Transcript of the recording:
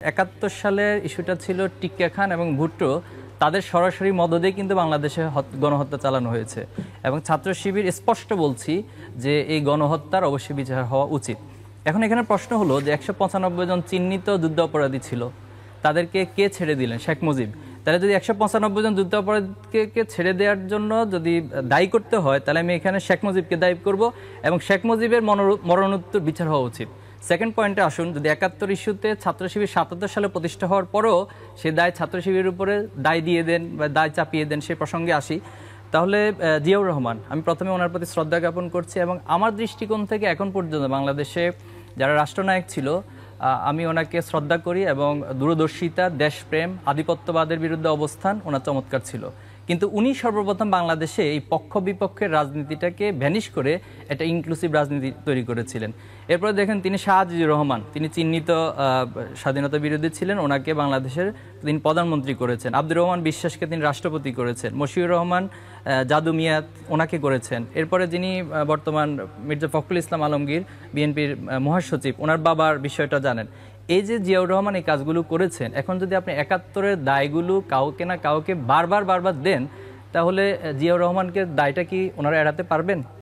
৭১ সালের ইস্যুটা ছিল টিক্কা খান এবং ভুট্টো তাদের সরাসরি মদদে কিন্তু বাংলাদেশে গণহত্যা চালানো হয়েছে এবং ছাত্র শিবির স্পষ্ট বলছি যে এই গণহত্যার অবশ্যই বিচার হওয়া উচিত। এখন এখানে প্রশ্ন হলো যে ১৯৫ জন চিহ্নিত যুদ্ধ অপরাধী ছিল, তাদেরকে কে ছেড়ে দিলেন? শেখ মুজিব। তাহলে যদি ১৯৫ জন যুদ্ধ অপরাধীকে ছেড়ে দেওয়ার জন্য যদি দায়ী করতে হয়, তাহলে আমি এখানে শেখ মুজিবকে দায়ী করব এবং শেখ মুজিবের মরণোত্তর বিচার হওয়া উচিত। সেকেন্ড পয়েন্টে আসুন, যদি ৭১ ইস্যুতে ছাত্র শিবির ৭৭ সালে প্রতিষ্ঠা হওয়ার পরও সে দায় ছাত্র শিবিরের উপরে দায় দিয়ে দেন বা দায় চাপিয়ে দেন, সে প্রসঙ্গে আসি, তাহলে জিয়াউর রহমান, আমি প্রথমে ওনার প্রতি শ্রদ্ধা জ্ঞাপন করছি এবং আমার দৃষ্টিকোণ থেকে এখন পর্যন্ত বাংলাদেশে যারা রাষ্ট্রনায়ক ছিল আমি ওনাকে শ্রদ্ধা করি এবং দূরদর্শিতা, দেশপ্রেম, আধিপত্যবাদের বিরুদ্ধে অবস্থান ওনার চমৎকার ছিল। কিন্তু উনি সর্বপ্রথম বাংলাদেশে এই পক্ষ বিপক্ষের রাজনীতিটাকে ভ্যানিশ করে একটা ইনক্লুসিভ রাজনীতি তৈরি করেছিলেন। এরপরে দেখেন তিনি শাহ আজিজুর রহমান, তিনি চিহ্নিত স্বাধীনতা বিরোধী ছিলেন, ওনাকে বাংলাদেশের তিনি প্রধানমন্ত্রী করেছেন। আব্দুর রহমান বিশ্বাসকে তিনি রাষ্ট্রপতি করেছেন। মশিউর রহমান জাদু মিয়াত ওনাকে করেছেন। এরপরে যিনি বর্তমান মির্জা ফখরুল ইসলাম আলমগীর বিএনপির মহাসচিব, ওনার বাবার বিষয়টা জানেন। এই যে জিয়াউর রহমান এই কাজগুলো করেছেন, এখন যদি আপনি ৭১-এর দায়গুলো কাউকে না কাউকে বারবার দেন, তাহলে জিয়াউর রহমানকে দায়টা কি ওনারা এড়াতে পারবেন?